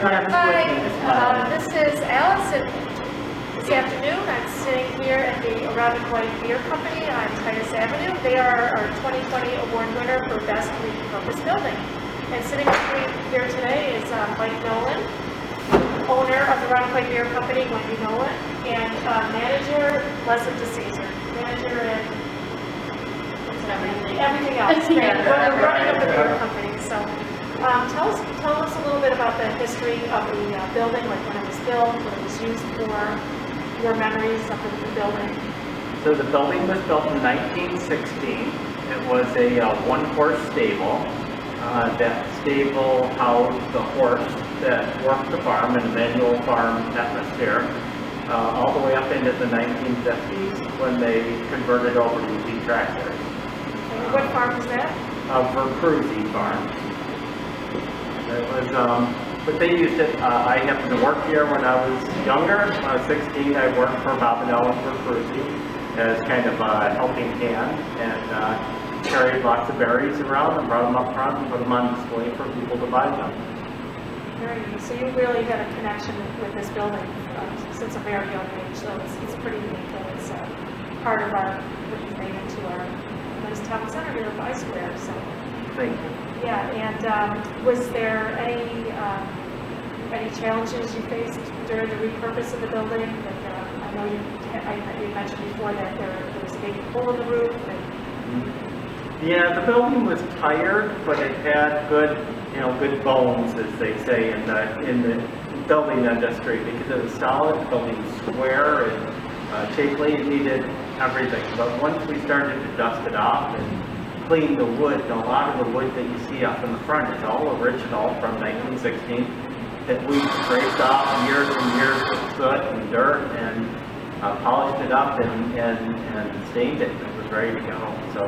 Hi, this is Alice, and this afternoon I'm sitting here at the Irondequoit Beer Company on Titus Avenue. They are our 2020 award winner for Best Repurposed Building. And sitting with me here today is Mike Nolan, owner of the Irondequoit Beer Company, Wendy Nolan, and manager Leslie DeCaesar, manager and everything else. Running of the beer company. So. Tell us a little bit about the history of the building, like when it was built, what it was used for, your memories of the building. So the building was built in 1916. It was a one-horse stable. That stable housed the horse that worked the farm in a manual farm atmosphere all the way up into the 1950s when they converted over to the tractors. Okay. What farm was that? Repurposed farm. It was, but they used it. I happened to work here when I was younger. When I was 16, I worked for Bob and Ellen Repurposed as kind of a helping hand, and carried lots of berries around and brought them up front and put them on display for people to buy them. Very neat. So you really had a connection with this building since a very young age. So it's pretty neat that it's part of our what you made into our nice town center here at I-Square. So. Thank you. Yeah, and was there any challenges you faced during the repurpose of the building? Like, I know you mentioned before that there was a big hole in the roof. Yeah, the building was tired, but it had good bones, as they say in the building industry, because it was solid. The building was square and shapely. It needed everything. But once we started to dust it off and clean the wood, a lot of the wood that you see up in the front is all original from 1916 that we scraped off years and years of soot and dirt and polished it up and stained it. It was ready to go. So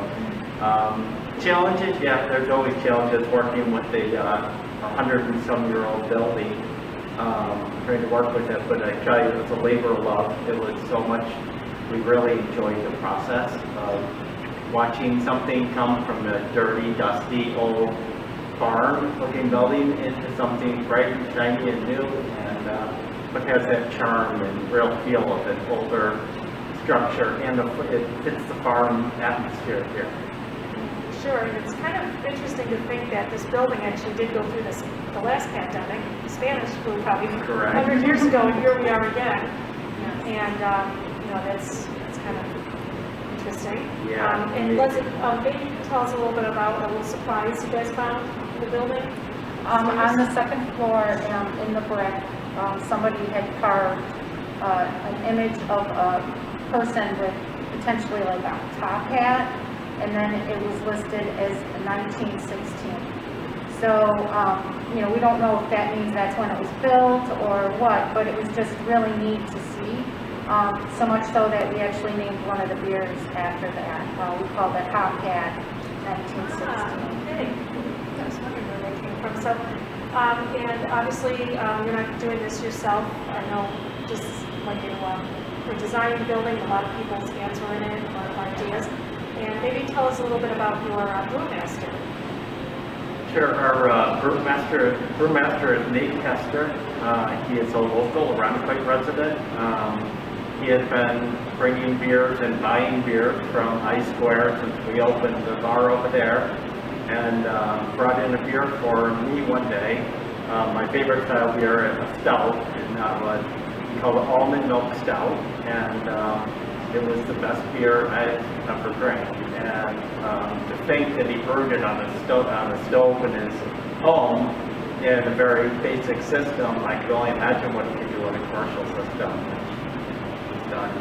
challenges, yeah, there's always challenges working with a 100-and-some-year-old building, trying to work with it, but I tell you, it was a labor of love. It was so much, we really enjoyed the process of watching something come from a dirty, dusty, old farm-looking building into something bright and shiny and new, and but has that charm and real feel of an older structure, and it fits the farm atmosphere here. Sure, and it's kind of interesting to think that this building actually did go through the last pandemic, the Spanish flu, probably 100 years ago, and here we are again. And that's kind of interesting. Yeah. And Leslie, maybe you can tell us a little bit about a little surprise you guys found in the building? On the second floor, in the brick, somebody had carved an image of a person with potentially like a top hat, and then it was listed as 1916. So, we don't know if that means that's when it was built or what, but it was just really neat to see. So much so that we actually named one of the beers after that. We called it Hop Hat 1916. Okay. I was wondering where that came from. So, and obviously, you're not doing this yourself. I know just when you were designing the building, a lot of people's hands were in it, a lot of ideas. And maybe tell us a little bit about your brewmaster. Sure. Our brewmaster is Nate Kester. He is a local Irondequoit resident. He has been bringing beers and buying beers from I-Square since we opened the bar over there, and brought in a beer for me one day. My favorite style beer is a stout, and that was called Almond Milk Stout, and it was the best beer I've ever drank. And to think that he brewed it on a stove in his home in a very basic system, I could only imagine what he could do in a commercial system. It's done.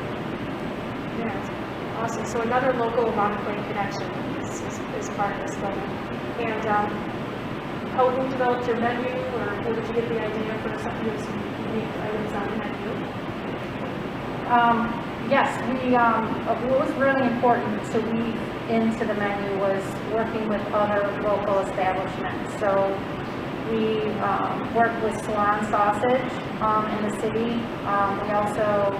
Yeah, it's awesome. So another local Irondequoit connection is part of this building. And who developed your menu, or where did you get the idea for some unique items on the menu? Yes, what was really important to weave into the menu was working with other local establishments. So we work with Salon Sausage in the city. We also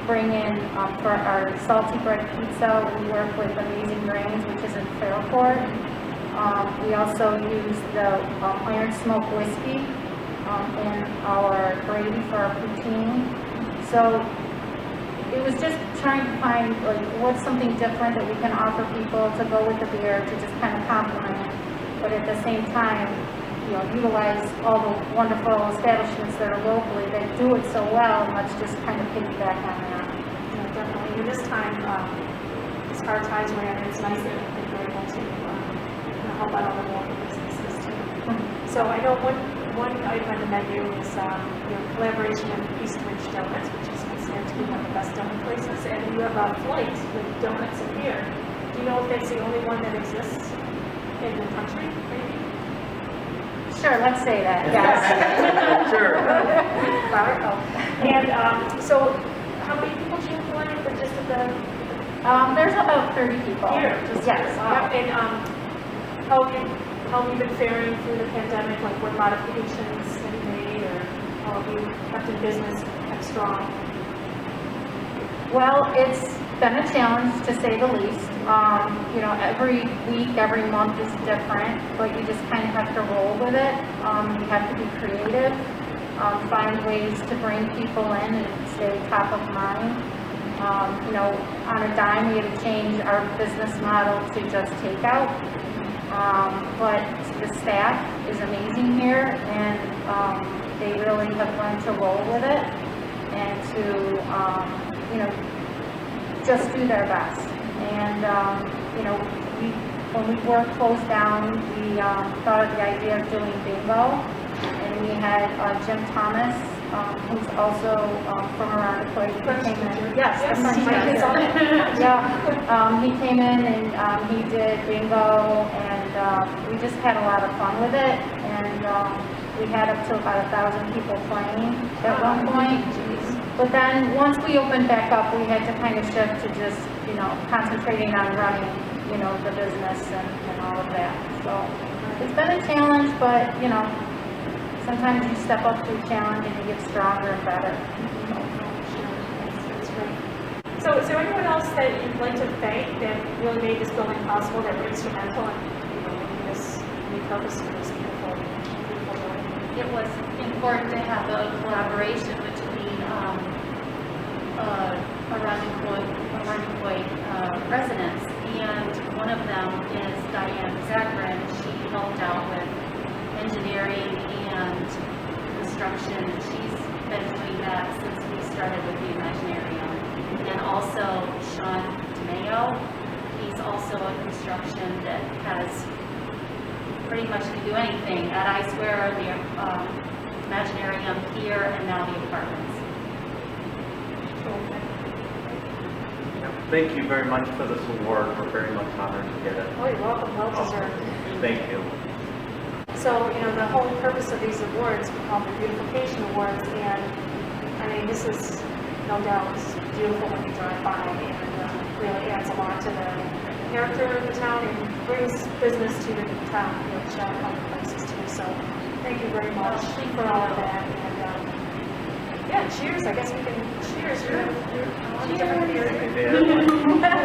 bring in, for our salty bread pizza, we work with Amazing Grains, which is in Fairport. We also use the Iron Smoke whiskey in our gravy for our poutine. So it was just trying to find, like, what's something different that we can offer people to go with the beer, to just kind of complement, but at the same time, you know, utilize all the wonderful establishments that are locally that do it so well, and let's just kind of piggyback on that. Yeah, definitely. And this time, as hard times ran, it's nice that we're able to help out other local businesses too. So I know one item on the menu is your collaboration with Eastridge Donuts, which is considered to be one of the best donut places, and you have a flight with donuts and beer. Do you know if that's the only one that exists in the country, maybe? Sure, let's say that, yes. Sure. And so, how many people do you fly for just at the There's about 30 people. here? Just Yes. here. Wow. And how have you been faring through the pandemic? Like, what modifications have you made, or how have you kept in business, kept strong? Well, it's been a challenge, to say the least. You know, every week, every month is different, but you just kind of have to roll with it. You have to be creative, find ways to bring people in and stay top of mind. You know, on a dime, we had to change our business model to just takeout. But the staff is amazing here, and they really have learned to roll with it and to, you know, just do their best. And, you know, when we were closed down, we thought of the idea of doing bingo, and we had Jim Thomas, who's also from Irondequoit. He came in. Yes, Yes, the French my kids on it. Yeah, he came in and he did bingo, and we just had a lot of fun with it, and we had up to about 1,000 people playing at one point. But then, once we opened back up, we had to kind of shift to just, you know, concentrating on running, you know, the business and all of that. So it's been a challenge, but, you know, sometimes you step up to a challenge and you get stronger and better. That's great. So is there anyone else that you'd like to thank that really made this building possible, that were instrumental in, you know, making this repurposed for this beautiful building? It was important to have a collaboration between Irondequoit residents, and one of them is Diane Zagrin. She helped out with engineering and construction. She's been doing that since we started with the Imaginarium. And also Sean DeMayo, he's also a construction that has pretty much can do anything at I Square, the Imaginarium here, and now the apartments. Thank you very much for this award. We're very much honored to get it. Oh, you're welcome. Well deserved. Thank you. So, you know, the whole purpose of these awards, we call them beautification awards, and I mean, this is no doubt beautiful when you drive by, and really adds a lot to the character of the town and brings business to the town, which other places too. So, thank you very much for all of that. And yeah, cheers. I guess we can cheers. You're different beer. Yeah.